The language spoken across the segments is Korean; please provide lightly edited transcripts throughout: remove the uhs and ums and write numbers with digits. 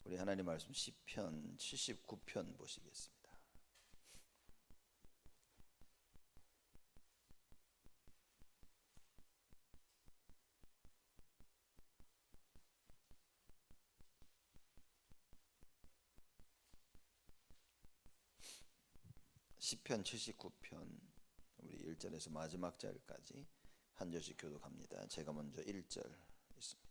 우리 하나님 말씀 시편 79편 보시겠습니다. 시편 79편 우리 1절에서 마지막 절까지 한 절씩 교독합니다. 제가 먼저 1절 읽습니다.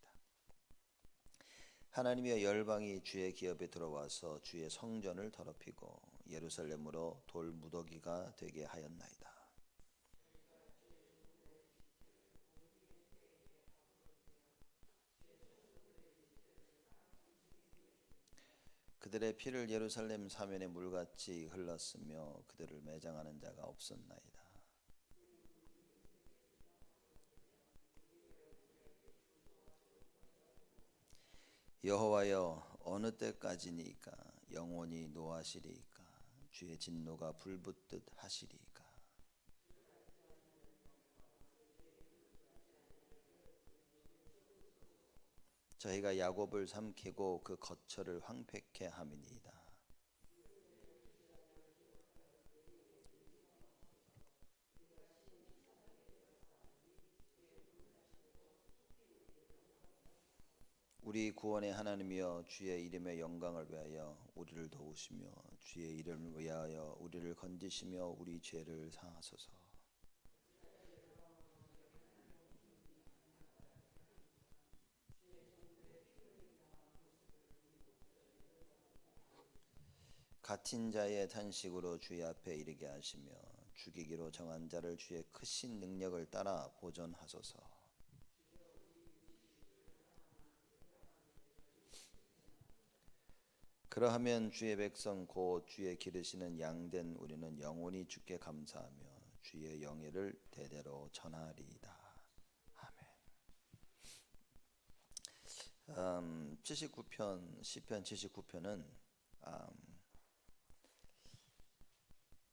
하나님의 열방이 주의 기업에 들어와서 주의 성전을 더럽히고 예루살렘으로 돌 무더기가 되게 하였나이다. 그들의 피를 예루살렘 사면에 물같이 흘렀으며 그들을 매장하는 자가 없었나이다. 여호와여, 어느 때까지니까 영원히 노하시리이까? 주의 진노가 불붙듯 하시리이까? 저희가 야곱을 삼키고 그 거처를 황폐케 함이니이다. 우리 구원의 하나님이여, 주의 이름의 영광을 위하여 우리를 도우시며 주의 이름을 위하여 우리를 건지시며 우리 죄를 사하소서. 갇힌 자의 탄식으로 주의 앞에 이르게 하시며 죽이기로 정한 자를 주의 크신 능력을 따라 보전하소서. 그러하면 주의 백성 곧 주의 기르시는 양된 우리는 영원히 주께 감사하며 주의 영예를 대대로 전하리이다. 아멘. 79편 시편 79편은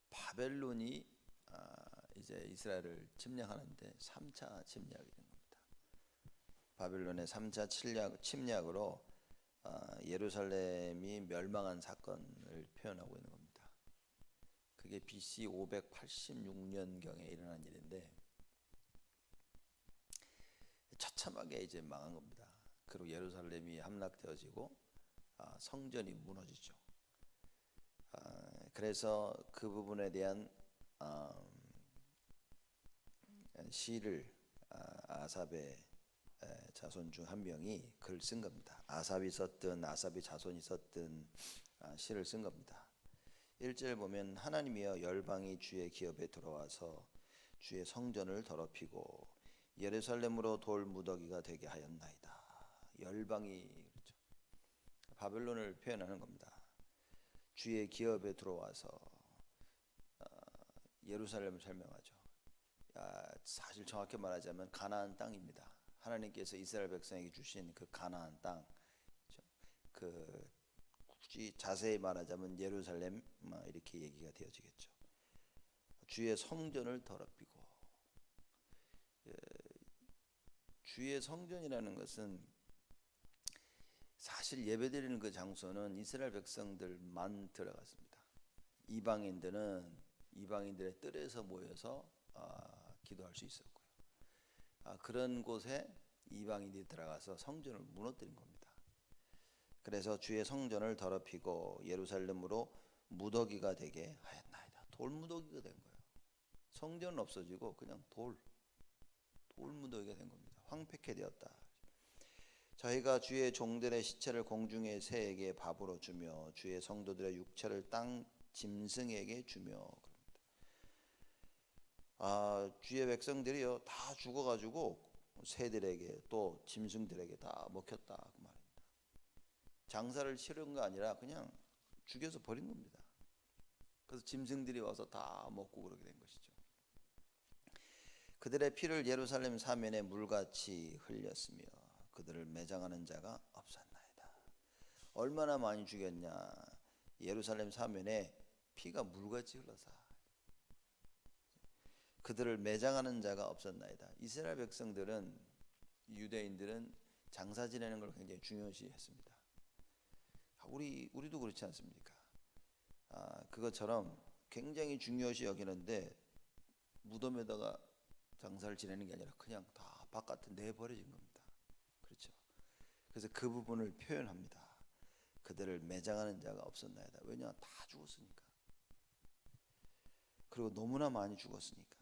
바벨론이 이제 이스라엘을 침략하는데 3차 침략이 된 겁니다. 바벨론의 3차 침략으로 예루살렘이 멸망한 사건을 표현하고 있는 겁니다. 그게 BC 586년경에 일어난 일인데 처참하게 이제 망한 겁니다. 그리고 예루살렘이 함락되어지고 성전이 무너지죠. 그래서 그 부분에 대한 시를 아삽의 자손 중 한 명이 글 쓴 겁니다. 아삽이 자손이 썼던 시를 쓴 겁니다. 1절 보면 하나님이여, 열방이 주의 기업에 들어와서 주의 성전을 더럽히고 예루살렘으로 돌 무더기가 되게 하였나이다. 열방이, 그렇죠, 바벨론을 표현하는 겁니다. 주의 기업에 들어와서 예루살렘을 설명하죠. 사실 정확히 말하자면 가나안 땅입니다. 하나님께서 이스라엘 백성에게 주신 그 가나안 땅, 그 굳이 자세히 말하자면 예루살렘 이렇게 얘기가 되어지겠죠. 주의 성전을 더럽히고, 주의 성전이라는 것은 사실 예배드리는 그 장소는 이스라엘 백성들만 들어갔습니다. 이방인들의 뜰에서 모여서 기도할 수 있었고요. 그런 곳에 이방인들이 들어가서 성전을 무너뜨린 겁니다. 그래서 주의 성전을 더럽히고 예루살렘으로 무더기가 되게 하였나이다. 돌 무더기가 된 거예요. 성전은 없어지고 그냥 돌 무더기가 된 겁니다. 황폐케 되었다. 저희가 주의 종들의 시체를 공중의 새에게 밥으로 주며 주의 성도들의 육체를 땅 짐승에게 주며, 주의 백성들이요 다 죽어가지고 새들에게 또 짐승들에게 다 먹혔다 그 말입니다. 장사를 치른 거 아니라 그냥 죽여서 버린 겁니다. 그래서 짐승들이 와서 다 먹고 그러게 된 것이죠. 그들의 피를 예루살렘 사면에 물같이 흘렸으며 그들을 매장하는 자가 없었나이다. 얼마나 많이 죽였냐. 예루살렘 사면에 피가 물같이 흘러서 그들을 매장하는 자가 없었나이다. 이스라엘 백성들은, 유대인들은 장사 지내는 걸 굉장히 중요시 했습니다. 우리도 그렇지 않습니까? 그것처럼 굉장히 중요시 여기는데 무덤에다가 장사를 지내는 게 아니라 그냥 다 바깥에 내버려진 겁니다. 그렇죠? 그래서 그 부분을 표현합니다. 그들을 매장하는 자가 없었나이다. 왜냐? 다 죽었으니까. 그리고 너무나 많이 죽었으니까.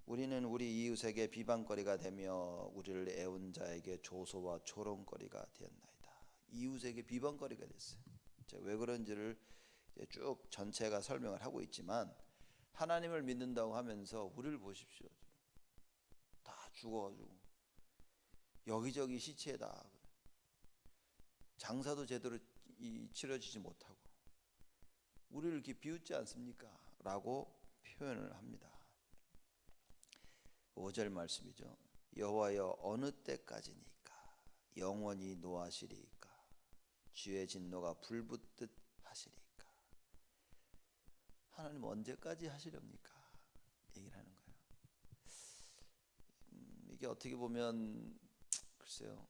우리는 우리 이웃에게 비방거리가 되며 우리를 애운 자에게 조소와 조롱거리가 되었나이다. 이웃에게 비방거리가 됐어요. 왜 그런지를 쭉 전체가 설명을 하고 있지만 하나님을 믿는다고 하면서 우리를 보십시오. 다 죽어가지고 여기저기 시체다. 장사도 제대로 치러지지 못하고 우리를 이렇게 비웃지 않습니까? 라고 표현을 합니다. 5절 말씀이죠. 여호와여 어느 때까지니까 영원히 노하시리이까 주의 진노가 불붙듯 하시리이까. 하나님 언제까지 하시렵니까? 얘기를 하는 거예요. 이게 어떻게 보면 글쎄요,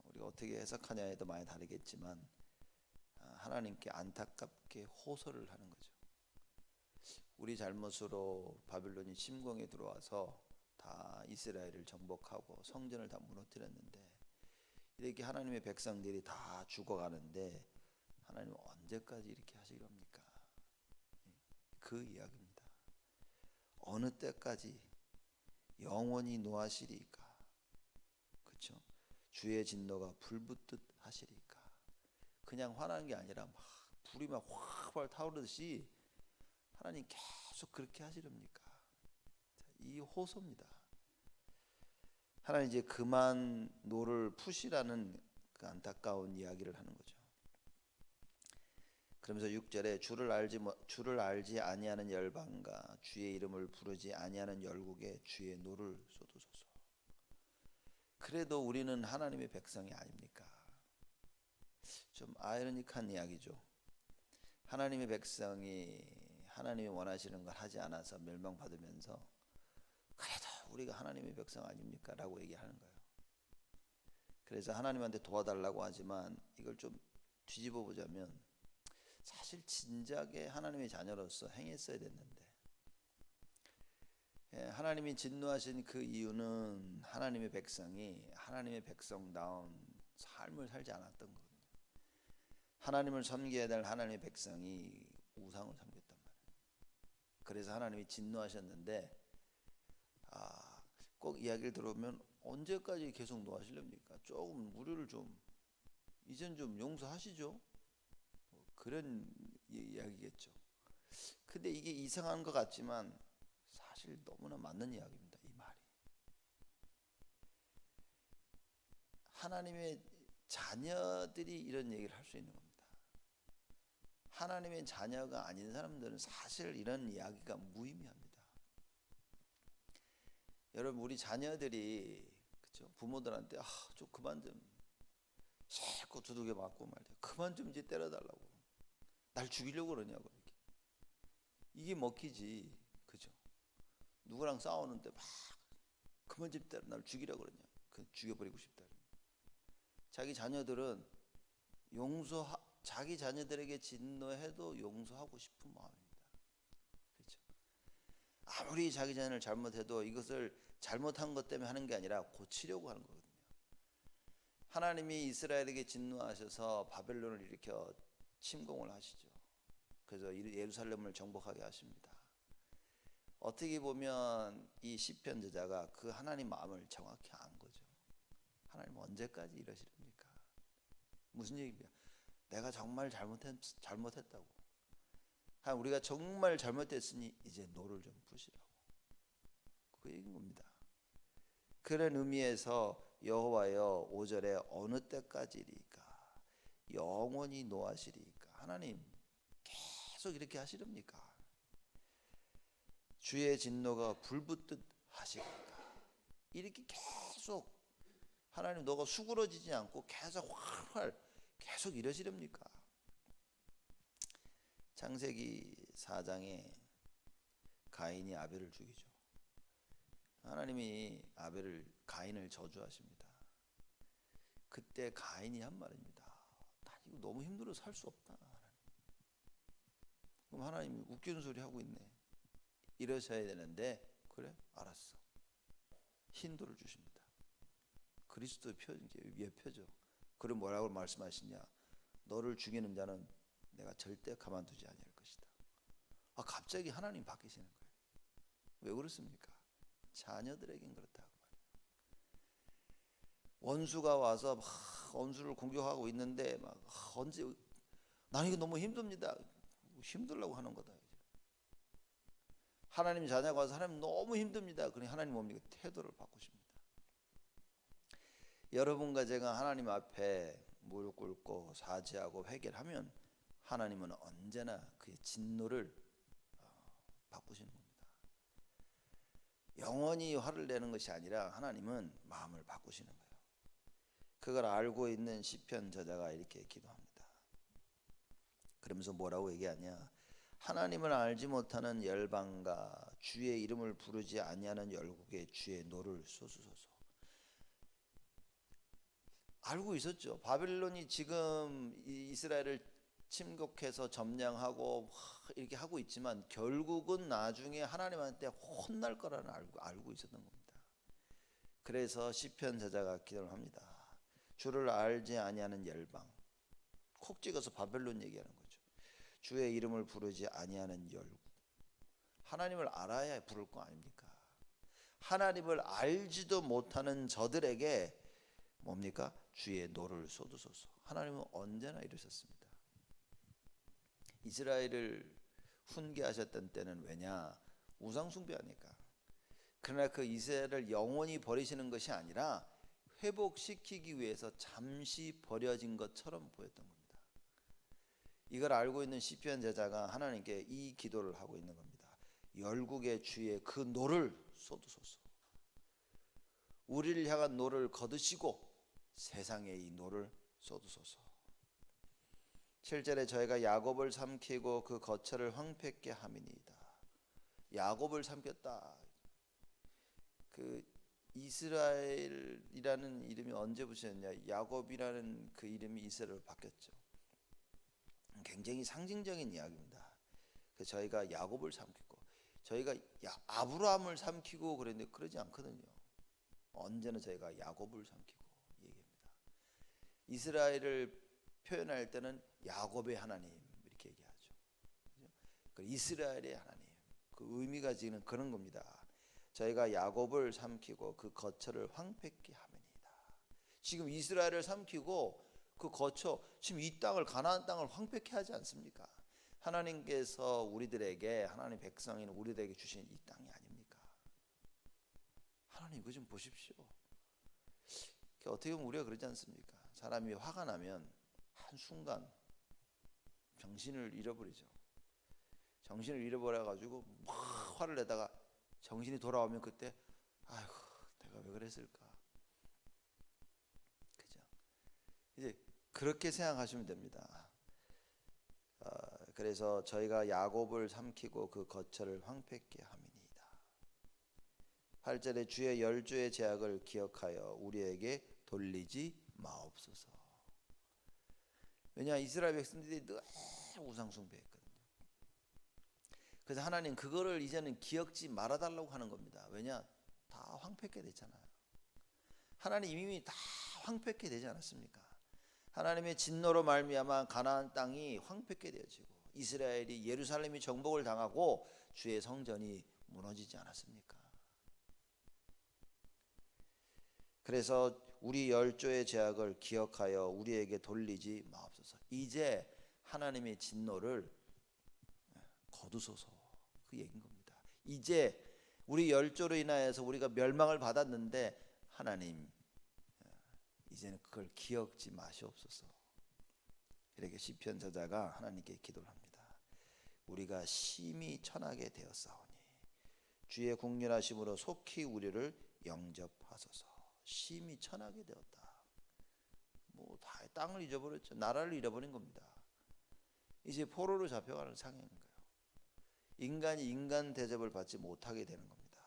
우리가 어떻게 해석하냐에도 많이 다르겠지만 하나님께 안타깝게 호소를 하는 거죠. 우리 잘못으로 바빌론이 침공에 들어와서 다 이스라엘을 정복하고 성전을 다 무너뜨렸는데 이렇게 하나님의 백성들이 다 죽어가는데 하나님 언제까지 이렇게 하시렵니까? 그 이야기입니다. 어느 때까지 영원히 노하시리까? 그렇죠? 주의 진노가 불붙듯 하시리까? 그냥 화나는 게 아니라 막 불이 막 활활 타오르듯이 하나님 계속 그렇게 하시렵니까? 이 호소입니다. 하나님 이제 그만 노를 푸시라는 그 안타까운 이야기를 하는 거죠. 그러면서 6절에 주를 알지 아니하는 열방과 주의 이름을 부르지 아니하는 열국에 주의 노를 쏟으소서. 그래도 우리는 하나님의 백성이 아닙니까? 좀 아이러니한 이야기죠. 하나님의 백성이 하나님이 원하시는 걸 하지 않아서 멸망받으면서 그래도 우리가 하나님의 백성 아닙니까? 라고 얘기하는 거예요. 그래서 하나님한테 도와달라고 하지만 이걸 좀 뒤집어 보자면 사실 진작에 하나님의 자녀로서 행했어야 됐는데 하나님이 진노하신 그 이유는 하나님의 백성이 하나님의 백성다운 삶을 살지 않았던 거거든요. 하나님을 섬겨야 될 하나님의 백성이 우상을 섬겼단 말이에요. 그래서 하나님이 진노하셨는데 꼭 이야기를 들어보면 언제까지 계속 노하시렵니까? 조금 우리를 좀 이젠 좀 용서하시죠. 그런 이야기겠죠. 근데 이게 이상한 것 같지만 사실 너무나 맞는 이야기입니다. 이 말이. 하나님의 자녀들이 이런 얘기를 할 수 있는 겁니다. 하나님의 자녀가 아닌 사람들은 사실 이런 이야기가 무의미합니다. 여러분 우리 자녀들이 그렇죠? 부모들한테 좀 그만 좀 자꾸 두들겨 맞고 말이야. 그만 좀 이제 때려달라고. 날 죽이려고 그러냐고 이렇게. 이게 먹히지, 그죠? 누구랑 싸우는데 막 그만 좀 때려 날 죽이려고 그러냐. 그 죽여버리고 싶다. 자기 자녀들은 자기 자녀들에게 진노해도 용서하고 싶은 마음입니다. 그렇죠? 아무리 자기 자녀를 잘못해도 이것을 잘못한 것 때문에 하는 게 아니라 고치려고 하는 거거든요. 하나님이 이스라엘에게 진노하셔서 바벨론을 일으켜 침공을 하시죠. 그래서 예루살렘을 정복하게 하십니다. 어떻게 보면 이 시편 저자가 그 하나님 마음을 정확히 안 거죠. 하나님 언제까지 이러시렵니까? 무슨 얘기입니까? 내가 정말 잘못했다고. 우리가 정말 잘못했으니 이제 노를 좀 푸시라고. 그 얘기인 겁니다. 그런 의미에서 여호와여 5절에 어느 때까지리까 영원히 노하시리까. 하나님 계속 이렇게 하시렵니까? 주의 진노가 불붙듯 하시리까. 이렇게 계속 하나님 너가 수그러지지 않고 계속 활활 계속 이러시렵니까? 창세기 4장에 가인이 아벨을 죽이죠. 하나님이 가인을 저주하십니다. 그때 가인이 한 말입니다. 이거 너무 힘들어 살 수 없다. 그럼 하나님이 웃기는 소리 하고 있네. 이러셔야 되는데 그래? 알았어. 힌도를 주십니다. 그리스도의 예표죠. 그럼 뭐라고 말씀하시냐? 너를 죽이는 자는 내가 절대 가만두지 아니할 것이다. 갑자기 하나님 바뀌시는 거예요. 왜 그렇습니까? 자녀들에겐 그렇다고 말이에요. 원수가 와서 막 원수를 공격하고 있는데 막 언제 나는 이거 너무 힘듭니다. 힘들라고 하는 거다. 하나님 자녀가 와서 하나님 너무 힘듭니다. 그러니 하나님 뭡니까? 태도를 바꾸십니다. 여러분과 제가 하나님 앞에 무릎 꿇고 사죄하고 회개하면 하나님은 언제나 그의 진노를 바꾸시는 겁니다. 영원히 화를 내는 것이 아니라 하나님은 마음을 바꾸시는 거예요. 그걸 알고 있는 시편 저자가 이렇게 기도합니다. 그러면서 뭐라고 얘기하냐? 하나님을 알지 못하는 열방과 주의 이름을 부르지 아니하는 열국에 주의 노를 쏘소서. 알고 있었죠. 바빌론이 지금 이스라엘을 침공해서 점령하고 이렇게 하고 있지만 결국은 나중에 하나님한테 혼날 거라는 알고 있었던 겁니다. 그래서 시편 저자가 기도를 합니다. 주를 알지 아니하는 열방, 콕 찍어서 바벨론 얘기하는 거죠. 주의 이름을 부르지 아니하는 열국. 하나님을 알아야 부를 거 아닙니까? 하나님을 알지도 못하는 저들에게 뭡니까? 주의 노를 쏟으소서. 하나님은 언제나 이러셨습니다. 이스라엘을 훈계하셨던 때는 왜냐? 우상 숭배하니까. 그러나 그 이스라엘을 영원히 버리시는 것이 아니라 회복시키기 위해서 잠시 버려진 것처럼 보였던 겁니다. 이걸 알고 있는 시편 제자가 하나님께 이 기도를 하고 있는 겁니다. 열국의 주의 그 노를 쏟으소서. 우리를 향한 노를 거두시고 세상에 이 노를 쏟으소서. 7절에 저희가 야곱을 삼키고 그 거처를 황폐케 함이니이다. 야곱을 삼켰다. 그 이스라엘이라는 이름이 언제 붙였냐? 야곱이라는 그 이름이 이스라엘로 바뀌었죠. 굉장히 상징적인 이야기입니다. 그래서 저희가 야곱을 삼키고 저희가 아브라함을 삼키고 그랬는데 그러지 않거든요. 언제나 저희가 야곱을 삼키고 얘기합니다. 이스라엘을 표현할 때는 야곱의 하나님 이렇게 얘기하죠. 그 이스라엘의 하나님, 그 의미가 지금 그런 겁니다. 저희가 야곱을 삼키고 그 거처를 황폐케 하매니이다. 지금 이스라엘을 삼키고 그 거처, 지금 이 땅을 가나안 땅을 황폐케 하지 않습니까? 하나님께서 우리들에게, 하나님 백성인 우리들에게 주신 이 땅이 아닙니까? 하나님 이거 좀 보십시오. 어떻게 보면 우리가 그러지 않습니까? 사람이 화가 나면 한순간 정신을 잃어버리죠. 정신을 잃어버려가지고 막 화를 내다가 정신이 돌아오면 그때 아이고 내가 왜 그랬을까? 그죠? 이제 그렇게 생각하시면 됩니다. 그래서 저희가 야곱을 삼키고 그 거처를 황폐케 함이니이다. 8절에 주의 열조의 제약을 기억하여 우리에게 돌리지 마옵소서. 왜냐 이스라엘 백성들이 늘 우상 숭배했거든요. 그래서 하나님 그거를 이제는 기억지 말아달라고 하는 겁니다. 왜냐 다 황폐케 됐잖아요. 하나님 이미 다 황폐케 되지 않았습니까? 하나님의 진노로 말미암아 가나안 땅이 황폐케 되어지고 이스라엘이 예루살렘이 정복을 당하고 주의 성전이 무너지지 않았습니까? 그래서 우리 열조의 제약을 기억하여 우리에게 돌리지 마옵소서. 이제 하나님의 진노를 거두소서. 그 얘기인 겁니다. 이제 우리 열조로 인하여서 우리가 멸망을 받았는데 하나님 이제는 그걸 기억지 마시옵소서. 이렇게 시편 저자가 하나님께 기도를 합니다. 우리가 심히 천하게 되었사오니 주의 국률하심으로 속히 우리를 영접하소서. 심히 천하게 되었다. 뭐 다 땅을 잊어버렸죠. 나라를 잃어버린 겁니다. 이제 포로로 잡혀가는 상황인 거예요. 인간이 인간 대접을 받지 못하게 되는 겁니다.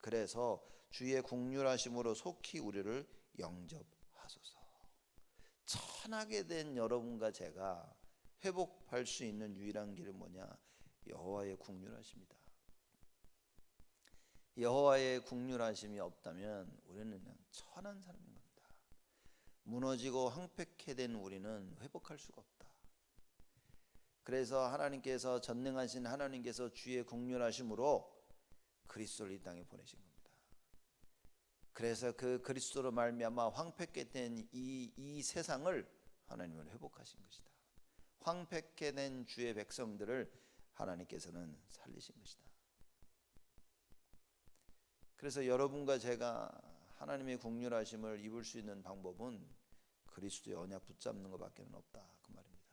그래서 주의 국률하심으로 속히 우리를 영접하소서. 천하게 된 여러분과 제가 회복할 수 있는 유일한 길은 뭐냐? 여호와의 국률하심이다. 여호와의 국률하심이 없다면 우리는 그냥 천한 사람인 겁니다. 무너지고 황폐케 된 우리는 회복할 수가 없다. 그래서 하나님께서, 전능하신 하나님께서 주의 국률하심으로 그리스도를 이 땅에 보내신 겁니다. 그래서 그 그리스도로 말미암아 황폐케 된 이 세상을 하나님은 회복하신 것이다. 황폐케 된 주의 백성들을 하나님께서는 살리신 것이다. 그래서 여러분과 제가 하나님의 국률하심을 입을 수 있는 방법은 그리스도의 언약 붙잡는 것밖에 없다, 그 말입니다.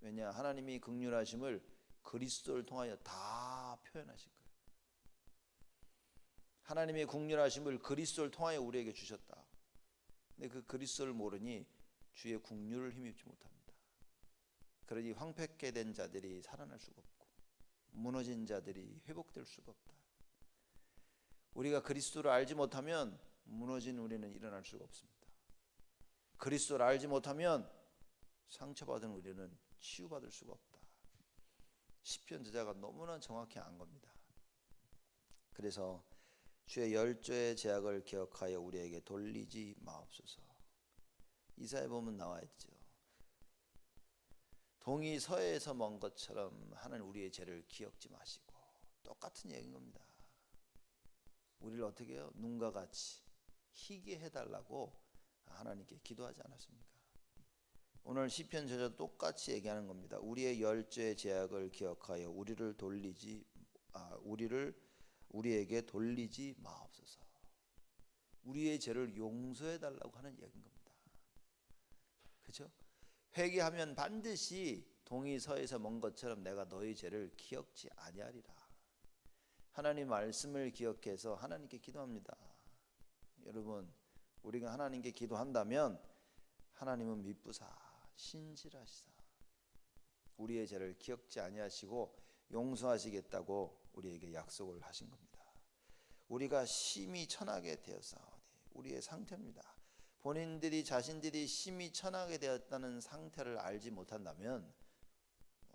왜냐? 하나님이 국률하심을 그리스도를 통하여 다 표현하신 거예요. 하나님의 국률하심을 그리스도를 통하여 우리에게 주셨다. 근데 그 그리스도를 모르니 주의 국률을 힘입지 못합니다. 그러니 황폐케 된 자들이 살아날 수가 없고 무너진 자들이 회복될 수가 없다. 우리가 그리스도를 알지 못하면 무너진 우리는 일어날 수가 없습니다. 그리스도를 알지 못하면 상처받은 우리는 치유받을 수가 없다. 시편 저자가 너무나 정확히 안 겁니다. 그래서 주의 열조의 제약을 기억하여 우리에게 돌리지 마옵소서. 이사야 보면 나와 있죠. 동이 서해에서 먼 것처럼 하나님 우리의 죄를 기억지 마시고, 똑같은 얘기인 겁니다. 우리를 어떻게 해요? 눈과 같이 희게 해달라고 하나님께 기도하지 않았습니까? 오늘 시편 저자도 똑같이 얘기하는 겁니다. 우리의 열죄의 제약을 기억하여 우리에게 돌리지 마옵소서. 우리의 죄를 용서해달라고 하는 얘기인 겁니다. 그렇죠? 회개하면 반드시 동이 서에서 먼 것처럼 내가 너희 죄를 기억지 아니하리라. 하나님 말씀을 기억해서 하나님께 기도합니다. 여러분, 우리가 하나님께 기도한다면 하나님은 미쁘사 신실하시사 우리의 죄를 기억지 아니하시고 용서하시겠다고 우리에게 약속을 하신 겁니다. 우리가 심히 천하게 되었사오니 우리의 상태입니다. 본인들이 자신들이 심히 천하게 되었다는 상태를 알지 못한다면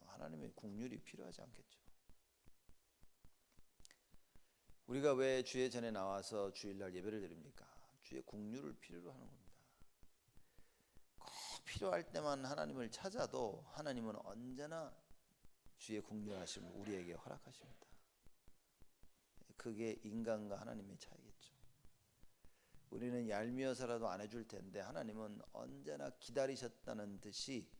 하나님의 국률이 필요하지 않겠죠. 우리가 왜 주의 전에 나와서 주일날 예배를 드립니까? 주의 국률을 필요로 하는 겁니다. 꼭 필요할 때만 하나님을 찾아도 하나님은 언제나 주의 국률하심을 우리에게 허락하십니다. 그게 인간과 하나님의 차이겠죠. 우리는 얄미워서라도 안 해줄 텐데 하나님은 언제나 기다리셨다는 듯이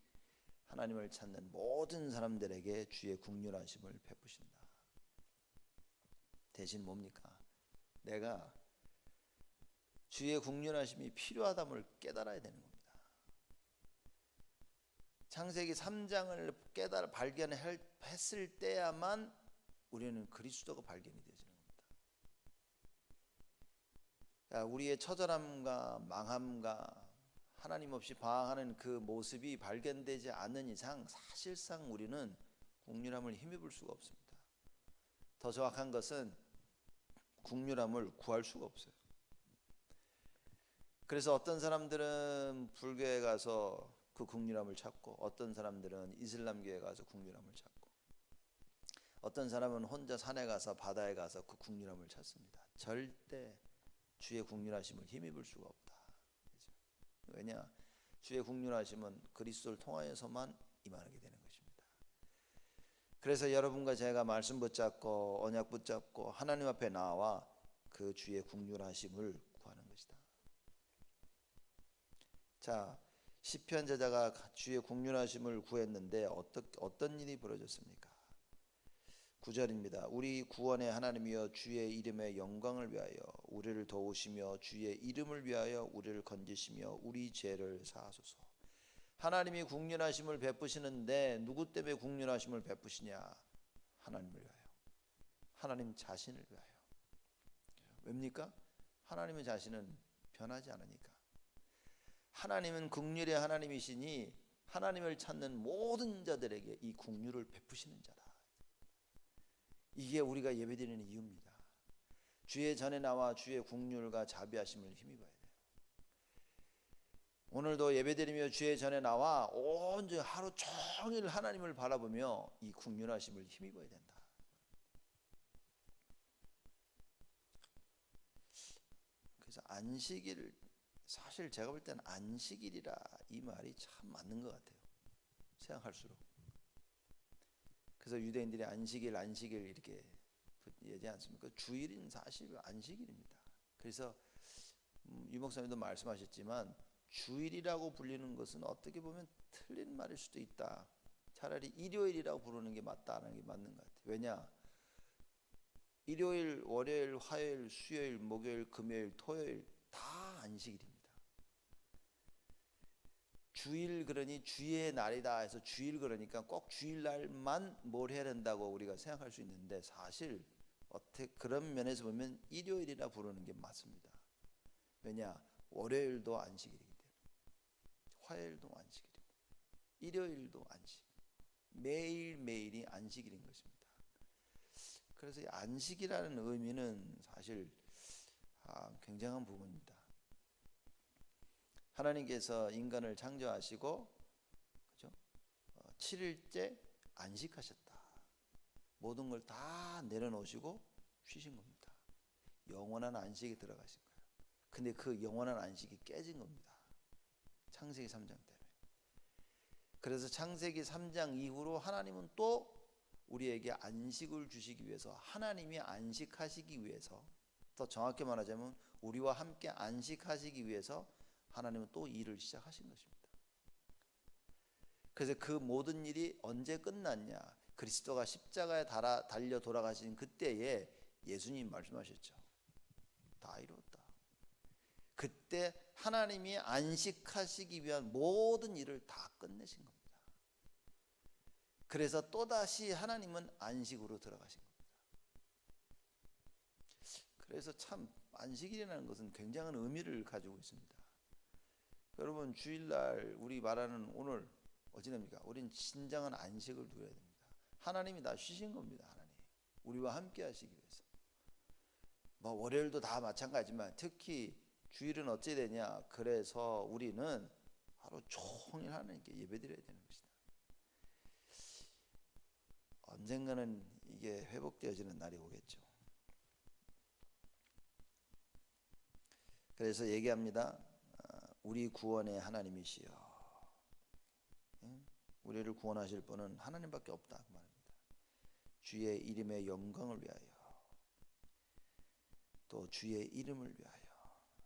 하나님을 찾는 모든 사람들에게 주의 국률하심을 베푸신다. 대신 뭡니까? 내가 주의 국률하심이 필요하다를 깨달아야 되는 겁니다. 창세기 3장을 발견했을 때야만 우리는 그리스도가 발견이 되어지는 겁니다. 우리의 처절함과 망함과 하나님 없이 방황하는 그 모습이 발견되지 않는 이상 사실상 우리는 국률함을 힘입을 수가 없습니다. 더 정확한 것은 국률함을 구할 수가 없어요. 그래서 어떤 사람들은 불교에 가서 그 국률함을 찾고, 어떤 사람들은 이슬람교에 가서 국률함을 찾고, 어떤 사람은 혼자 산에 가서 바다에 가서 그 국률함을 찾습니다. 절대 주의 국률하심을 힘입을 수가 없다. 왜냐? 주의 국률하심은 그리스도를 통하여서만 임하게 되는 것입니다. 그래서 여러분과 제가 말씀 붙잡고 언약 붙잡고 하나님 앞에 나와 그 주의 국률하심을 구하는 것이다. 자, 시편 저자가 주의 국률하심을 구했는데 어떤 일이 벌어졌습니까? 9절입니다. 우리 구원의 하나님이여 주의 이름의 영광을 위하여 우리를 도우시며 주의 이름을 위하여 우리를 건지시며 우리 죄를 사하소서. 하나님이 국률하심을 베푸시는데 누구 때문에 국률하심을 베푸시냐? 하나님을 위하여, 하나님 자신을 위하여. 왜입니까? 하나님의 자신은 변하지 않으니까. 하나님은 국률의 하나님이시니 하나님을 찾는 모든 자들에게 이 국률을 베푸시는 자다. 이게 우리가 예배드리는 이유입니다. 주의 전에 나와 주의 국률과 자비하심을 힘입어야 돼요. 오늘도 예배드리며 주의 전에 나와 온전히 하루 종일 하나님을 바라보며 이 국률하심을 힘입어야 된다. 그래서 안식일, 사실 제가 볼 때는 안식일이라 이 말이 참 맞는 것 같아요. 생각할수록. 그래서 유대인들이 안식일 이렇게 얘기하지 않습니까? 주일인 사실 안식일입니다. 그래서 유 목사님도 말씀하셨지만 주일이라고 불리는 것은 어떻게 보면 틀린 말일 수도 있다. 차라리 일요일이라고 부르는 게 맞다는 게 맞는 것 같아요. 왜냐? 일요일, 월요일, 화요일, 수요일, 목요일, 금요일, 토요일 다 안식일입니다. 주일 그러니 주의 날이다 해서 주일 그러니까 꼭 주일날만 뭘 해야 된다고 우리가 생각할 수 있는데 사실 어떻게 그런 면에서 보면 일요일이라 부르는 게 맞습니다. 왜냐? 월요일도 안식일이기 때문에 화요일도 안식일이고 일요일도 안식, 매일매일이 안식일인 것입니다. 그래서 이 안식이라는 의미는 사실 굉장한 부분입니다. 하나님께서 인간을 창조하시고 그죠? 7일째 안식하셨다. 모든 걸 다 내려놓으시고 쉬신 겁니다. 영원한 안식에 들어가신 거예요. 근데 그 영원한 안식이 깨진 겁니다. 창세기 3장 때문에. 그래서 창세기 3장 이후로 하나님은 또 우리에게 안식을 주시기 위해서, 하나님이 안식하시기 위해서, 더 정확히 말하자면 우리와 함께 안식하시기 위해서 하나님은 또 일을 시작하신 것입니다. 그래서 그 모든 일이 언제 끝났냐? 그리스도가 십자가에 달려 돌아가신 그때에 예수님 말씀하셨죠. 다 이루었다. 그때 하나님이 안식하시기 위한 모든 일을 다 끝내신 겁니다. 그래서 또다시 하나님은 안식으로 들어가신 겁니다. 그래서 참 안식일이라는 것은 굉장한 의미를 가지고 있습니다. 여러분 주일날 우리 말하는 오늘 어찌됩니까? 우린 진정한 안식을 누려야 됩니다. 하나님이 다 쉬신 겁니다. 하나님 우리와 함께 하시기 위해서. 뭐 월요일도 다 마찬가지지만 특히 주일은 어찌 되냐? 그래서 우리는 하루 종일 하나님께 예배드려야 되는 것이다. 언젠가는 이게 회복되어지는 날이 오겠죠. 그래서 얘기합니다. 우리 구원의 하나님이시여. 우리를 구원하실 분은 하나님밖에 없다 그 말입니다. 주의 이름의 영광을 위하여, 또 주의 이름을 위하여,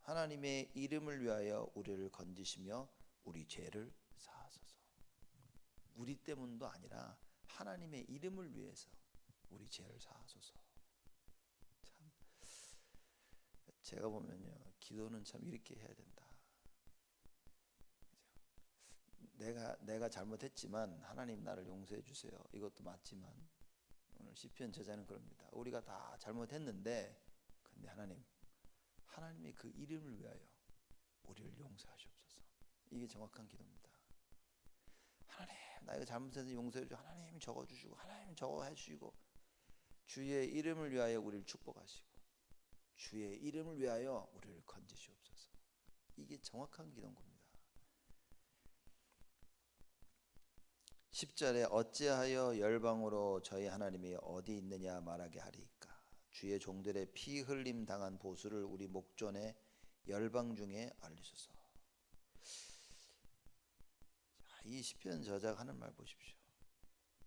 하나님의 이름을 위하여 우리를 건지시며 우리 죄를 사하소서. 우리 때문도 아니라 하나님의 이름을 위해서 우리 죄를 사하소서. 참 제가 보면요, 기도는 참 이렇게 해야 된다. 내가 잘못했지만 하나님 나를 용서해 주세요. 이것도 맞지만 오늘 시편 저자는 그럽니다. 우리가 다 잘못했는데 근데 하나님이 그 이름을 위하여 우리를 용서하시옵소서. 이게 정확한 기도입니다. 하나님 나 이거 잘못해서 용서해 주시고, 하나님 적어주시고, 하나님 저거 해주시고, 주의 이름을 위하여 우리를 축복하시고 주의 이름을 위하여 우리를 건지시옵소서. 이게 정확한 기도인 겁니다. 10절에 어찌하여 열방으로 저희 하나님이 어디 있느냐 말하게 하리이까? 주의 종들의 피 흘림 당한 보수를 우리 목전에 열방 중에 알리소서. 이 시편 저자가 하는 말 보십시오.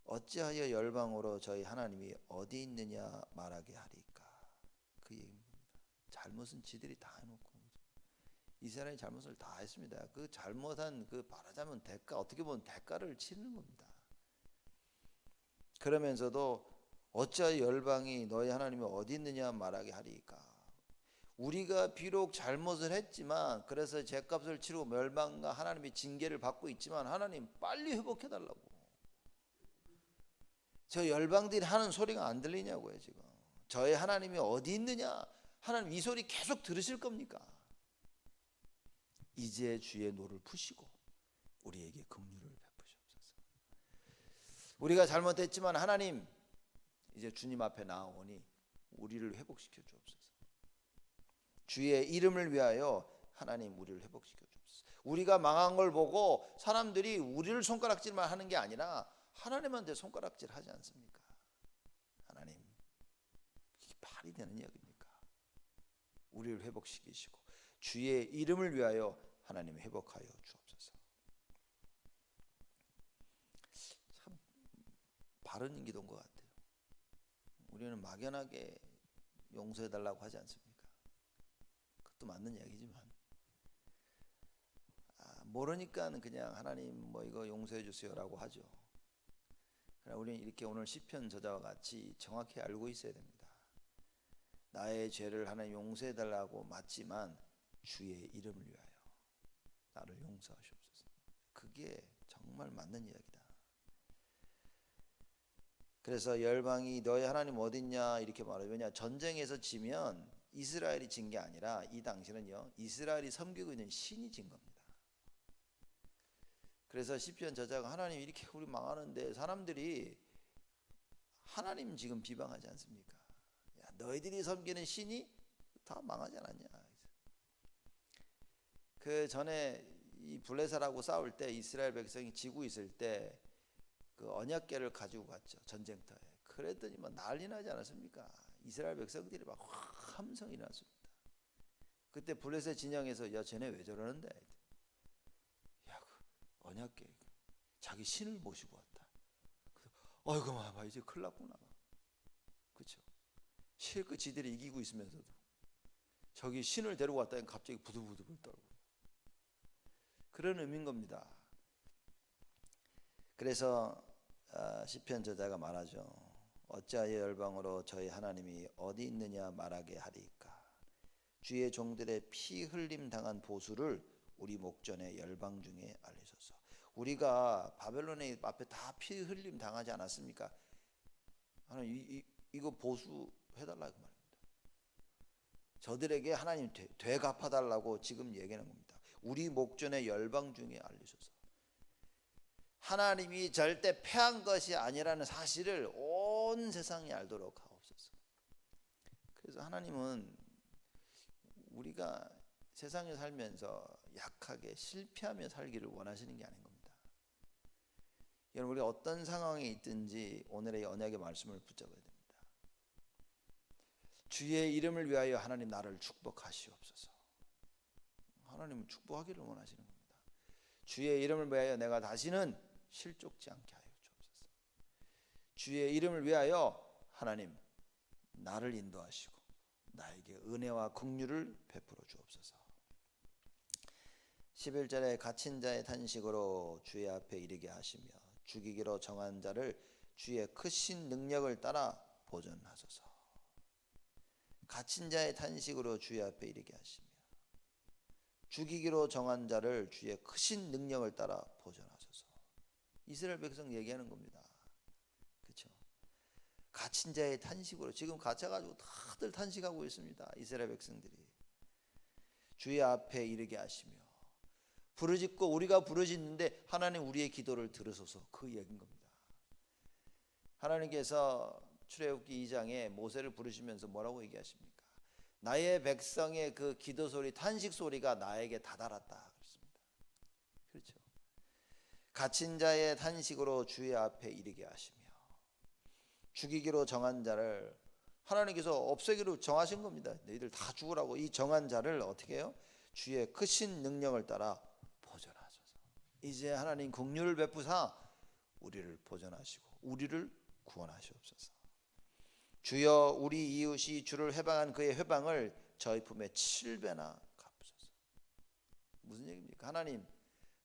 어찌하여 열방으로 저희 하나님이 어디 있느냐 말하게 하리이까? 그 얘기입니다. 잘못은 지들이 다 해놓고 이스라엘이 잘못을 다 했습니다. 그 잘못한 그 말하자면 대가, 어떻게 보면 대가를 치르는 겁니다. 그러면서도 어찌하여 열방이 너희 하나님이 어디 있느냐 말하게 하리이까? 우리가 비록 잘못을 했지만, 그래서 죄값을 치르고 멸망과 하나님의 징계를 받고 있지만 하나님 빨리 회복해달라고. 저 열방들이 하는 소리가 안 들리냐고요. 지금 저희 하나님이 어디 있느냐, 하나님 이 소리 계속 들으실 겁니까? 이제 주의 노를 푸시고 우리에게 긍휼을 베푸시옵소서. 우리가 잘못했지만 하나님 이제 주님 앞에 나아오니 우리를 회복시켜 주옵소서. 주의 이름을 위하여 하나님 우리를 회복시켜 주옵소서. 우리가 망한 걸 보고 사람들이 우리를 손가락질만 하는 게 아니라 하나님한테 손가락질 하지 않습니까? 하나님, 이게 말이 되는 이야기입니까? 우리를 회복시키시고 주의 이름을 위하여 하나님 회복하여 주옵소서. 참 바른 기도인 것 같아요. 우리는 막연하게 용서해달라고 하지 않습니까? 그것도 맞는 이야기지만 모르니까는 그냥 하나님 뭐 이거 용서해 주세요라고 하죠. 그러나 우리는 이렇게 오늘 시편 저자와 같이 정확히 알고 있어야 됩니다. 나의 죄를 하나님 용서해 달라고 맞지만 주의 이름을 위하여 나를 용서하시옵소서. 그게 정말 맞는 이야기다. 그래서 열방이 너희 하나님 어딨냐 이렇게 말해요. 왜냐, 전쟁에서 지면 이스라엘이 진 게 아니라 이 당시는요 이스라엘이 섬기고 있는 신이 진 겁니다. 그래서 시편 저자가 하나님 이렇게 우리 망하는데 사람들이 하나님 지금 비방하지 않습니까? 야, 너희들이 섬기는 신이 다 망하지 않았냐. 그 전에 이 블레셋하고 싸울 때 이스라엘 백성이 지고 있을 때 그 언약궤를 가지고 갔죠, 전쟁터에. 그랬더니 막 난리 나지 않았습니까? 이스라엘 백성들이 막 함성이 났습니다. 그때 블레셋 진영에서 야 쟤네 왜 저러는데? 야, 그 언약궤 자기 신을 모시고 왔다. 어이구 마 이제 큰일 났구나. 그렇죠? 실컷 지들이 이기고 있으면서도 저기 신을 데리고 왔다니 갑자기 부들부들 떨고 그런 의미인 겁니다. 그래서 시편 저자가 말하죠. 어찌하여 열방으로 저희 하나님이 어디 있느냐 말하게 하리까. 주의 종들의 피 흘림 당한 보수를 우리 목전의 열방 중에 알리소서. 우리가 바벨론의 앞에 다 피 흘림 당하지 않았습니까? 하나님 이거 보수해달라 그 말입니다. 저들에게 하나님 되갚아달라고 지금 얘기하는 겁니다. 우리 목전의 열방 중에 알리소서. 하나님이 절대 패한 것이 아니라는 사실을 온 세상이 알도록 하옵소서. 그래서 하나님은 우리가 세상에 살면서 약하게 실패하며 살기를 원하시는 게 아닌 겁니다. 여러분, 우리가 어떤 상황에 있든지 오늘의 언약의 말씀을 붙잡아야 됩니다. 주의 이름을 위하여 하나님 나를 축복하시옵소서. 하나님은 축복하기를 원하시는 겁니다. 주의 이름을 위하여 내가 다시는 실족지 않게 하여 주옵소서. 주의 이름을 위하여 하나님 나를 인도하시고 나에게 은혜와 긍휼을 베풀어 주옵소서. 11절에 갇힌 자의 탄식으로 주의 앞에 이르게 하시며 죽이기로 정한 자를 주의 크신 능력을 따라 보존하소서. 갇힌 자의 탄식으로 주의 앞에 이르게 하시며 죽이기로 정한 자를 주의 크신 능력을 따라 보존하소서. 이스라엘 백성 얘기하는 겁니다. 그렇죠? 갇힌 자의 탄식으로 지금 갇혀가지고 다들 탄식하고 있습니다. 이스라엘 백성들이 주의 앞에 이르게 하시며 부르짖고 우리가 부르짖는데 하나님 우리의 기도를 들으소서, 그 얘기인 겁니다. 하나님께서 출애굽기 2장에 모세를 부르시면서 뭐라고 얘기하십니까? 나의 백성의 그 기도 소리, 탄식 소리가 나에게 다다랐다 그랬습니다. 그렇죠? 갇힌 자의 탄식으로 주의 앞에 이르게 하시며 죽이기로 정한 자를 하나님께서 없애기로 정하신 겁니다. 너희들 다 죽으라고. 이 정한 자를 어떻게 해요? 주의 크신 능력을 따라 보존하소서. 이제 하나님 긍휼을 베푸사 우리를 보존하시고 우리를 구원하시옵소서. 주여 우리 이웃이 주를 회방한 그의 회방을 저희 품에 7배나 갚으소서. 무슨 얘기입니까? 하나님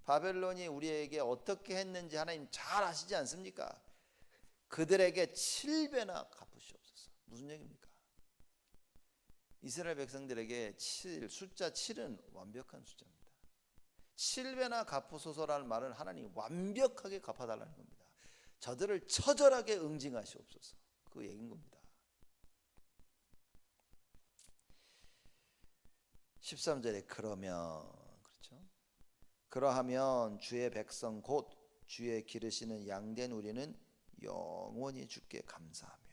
바벨론이 우리에게 어떻게 했는지 하나님 잘 아시지 않습니까? 그들에게 7배나 갚으시옵소서. 무슨 얘기입니까? 이스라엘 백성들에게 숫자 7은 완벽한 숫자입니다. 7배나 갚으소서라는 말은 하나님 완벽하게 갚아달라는 겁니다. 저들을 처절하게 응징하시옵소서, 그 얘기인 겁니다. 13절에 그러면, 그렇죠? 그러하면 주의 백성 곧 주의 기르시는 양된 우리는 영원히 주께 감사하며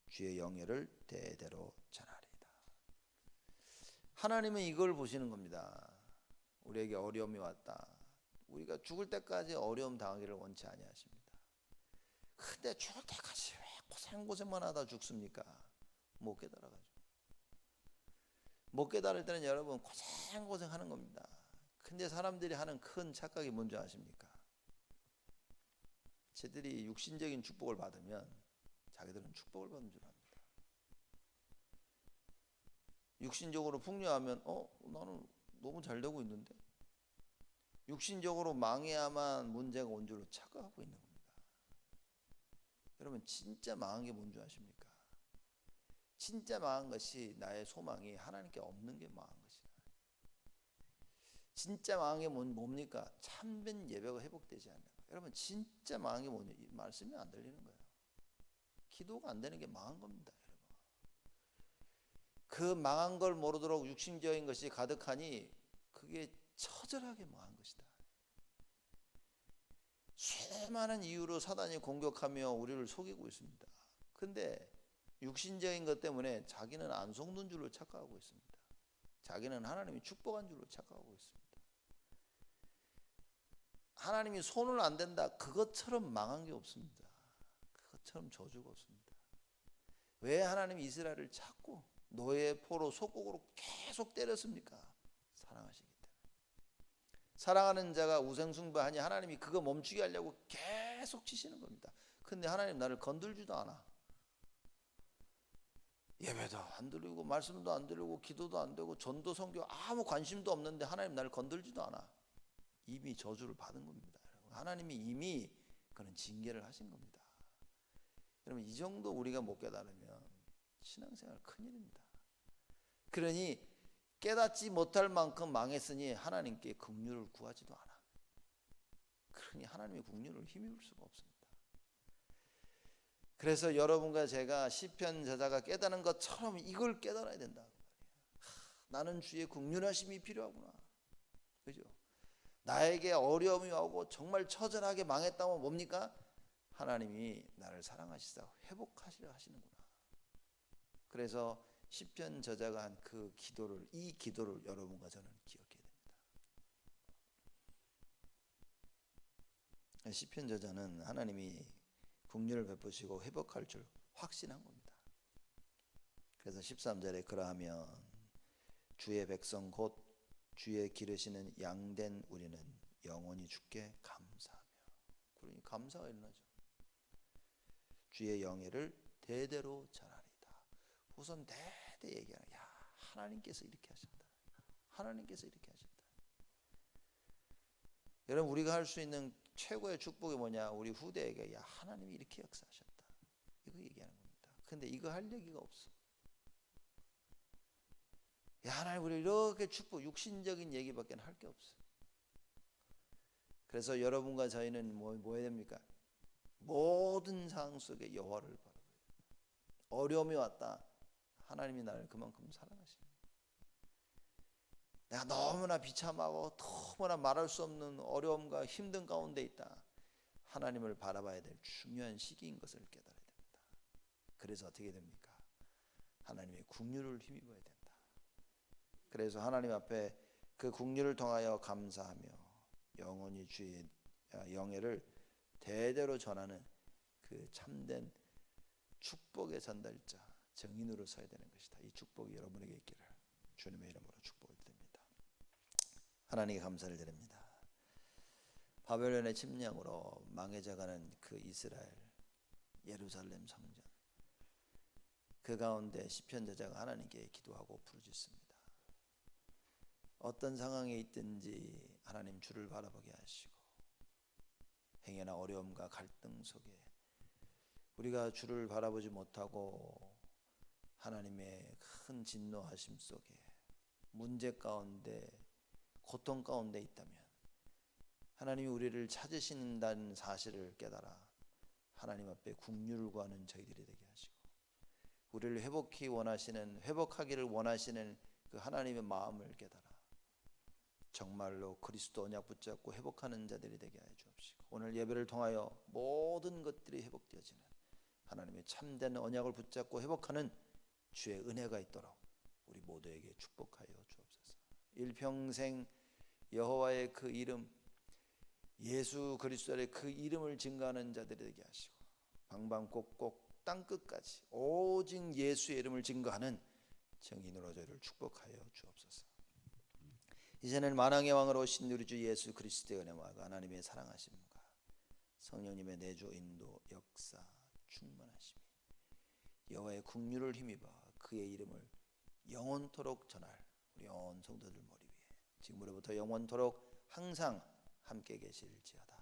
주의 영예를 대대로 전하리이다. 하나님은 이걸 보시는 겁니다. 우리에게 어려움이 왔다. 우리가 죽을 때까지 어려움 당하기를 원치 아니하십니다. 근데 죽을 때까지 왜 고생만 하다 죽습니까? 못 깨달아가지고. 못 깨달을 때는 여러분 고생하는 겁니다. 근데 사람들이 하는 큰 착각이 뭔지 아십니까? 쟤들이 육신적인 축복을 받으면 자기들은 축복을 받는 줄 압니다. 육신적으로 풍요하면 나는 너무 잘 되고 있는데, 육신적으로 망해야만 문제가 온 줄로 착각하고 있는 겁니다. 여러분 진짜 망한 게 뭔지 아십니까? 진짜 망한 것이 나의 소망이 하나님께 없는 게 망한 것이다. 진짜 망한 게 뭡니까? 참된 예배가 회복되지 않는 거예요. 여러분 진짜 망한 게 뭐냐? 말씀이 안 들리는 거예요. 기도가 안 되는 게 망한 겁니다. 여러분. 그 망한 걸 모르도록 육신적인 것이 가득하니 그게 처절하게 망한 것이다. 수많은 이유로 사단이 공격하며 우리를 속이고 있습니다. 근데 육신적인 것 때문에 자기는 안 속는 줄로 착각하고 있습니다. 자기는 하나님이 축복한 줄로 착각하고 있습니다. 하나님이 손을 안 댄다, 그것처럼 망한 게 없습니다. 그것처럼 저주가 없습니다. 왜 하나님이 이스라엘을 자꾸 노예의 포로 속국으로 계속 때렸습니까? 사랑하시기 때문에. 사랑하는 자가 우상숭배하니 하나님이 그거 멈추게 하려고 계속 치시는 겁니다. 근데 하나님 나를 건들지도 않아. 예배도 안 드리고 말씀도 안 드리고 기도도 안 되고 전도 선교 아무 관심도 없는데 하나님 나를 건들지도 않아. 이미 저주를 받은 겁니다. 하나님이 이미 그런 징계를 하신 겁니다. 여러분 이 정도 우리가 못 깨달으면 신앙생활 큰일입니다. 그러니 깨닫지 못할 만큼 망했으니 하나님께 긍휼을 구하지도 않아. 그러니 하나님의 긍휼을 힘입을 수가 없습니다. 그래서 여러분과 제가 시편 저자가 깨닫는 것처럼 이걸 깨달아야 된다. 나는 주의 긍휼하심이 필요하구나. 그죠? 나에게 어려움이 오고 정말 처절하게 망했다면 뭡니까? 하나님이 나를 사랑하시사 회복하시려 하시는구나. 그래서 시편 저자가 한 그 기도를, 이 기도를 여러분과 저는 기억해야 됩니다. 시편 저자는 하나님이 긍휼을 베푸시고 회복할 줄 확신한 겁니다. 그래서 13절에 그러하면 주의 백성 곧 주의 기르시는 양된 우리는 영원히 주께 감사하며. 그러니 감사가 일어나죠. 주의 영예를 대대로 전하리이다. 우선 대대 얘기하는, 야 하나님께서 이렇게 하셨다. 하나님께서 이렇게 하셨다. 여러분 우리가 할 수 있는 최고의 축복이 뭐냐? 우리 후대에게 야 하나님이 이렇게 역사하셨다. 이거 얘기하는 겁니다. 근데 이거 할 얘기가 없어. 야 하나님 우리 이렇게 축복, 육신적인 얘기밖에 할 게 없어. 그래서 여러분과 저희는 뭐 해야 됩니까? 모든 상황 속에 여호와를 바라봐야 됩니다. 어려움이 왔다. 하나님이 나를 그만큼 사랑하시는 거예요. 내가 너무나 비참하고 너무나 말할 수 없는 어려움과 힘든 가운데 있다. 하나님을 바라봐야 될 중요한 시기인 것을 깨달아야 됩니다. 그래서 어떻게 됩니까? 하나님의 긍휼을 힘입어야 된다. 그래서 하나님 앞에 그 긍휼을 통하여 감사하며 영원히 주의 영예를 대대로 전하는 그 참된 축복의 전달자, 증인으로 서야 되는 것이다. 이 축복이 여러분에게 있기를 주님의 이름으로 축복을 드립니다. 하나님께 감사를 드립니다. 바벨론의 침략으로 망해져가는 그 이스라엘 예루살렘 성전, 그 가운데 시편 저자가 하나님께 기도하고 부르짖습니다. 어떤 상황에 있든지 하나님 주를 바라보게 하시고, 행여나 어려움과 갈등 속에 우리가 주를 바라보지 못하고 하나님의 큰 진노하심 속에 문제 가운데 고통 가운데 있다면 하나님이 우리를 찾으신다는 사실을 깨달아 하나님 앞에 긍휼을 구하는 저희들이 되게 하시고, 우리를 회복하기를 원하시는 그 하나님의 마음을 깨달아 정말로 그리스도 언약 붙잡고 회복하는 자들이 되게 하여 주옵시고, 오늘 예배를 통하여 모든 것들이 회복되어지는 하나님의 참된 언약을 붙잡고 회복하는 주의 은혜가 있도록 우리 모두에게 축복하여 주옵소서. 일평생 여호와의 그 이름, 예수 그리스도의 그 이름을 증거하는 자들이 되게 하시고 방방곡곡 땅끝까지 오직 예수의 이름을 증거하는 정인으로 저희를 축복하여 주옵소서. 이제는 만왕의 왕으로 오신 우리 주 예수 그리스도의 은혜와 하나님의 사랑하심과 성령님의 내주 인도 역사 충만하심이 여호와의 국률을 힘입어 그의 이름을 영원토록 전할 우리 온 성도들 머리 위에 지금으로부터 영원토록 항상 함께 계실지어다.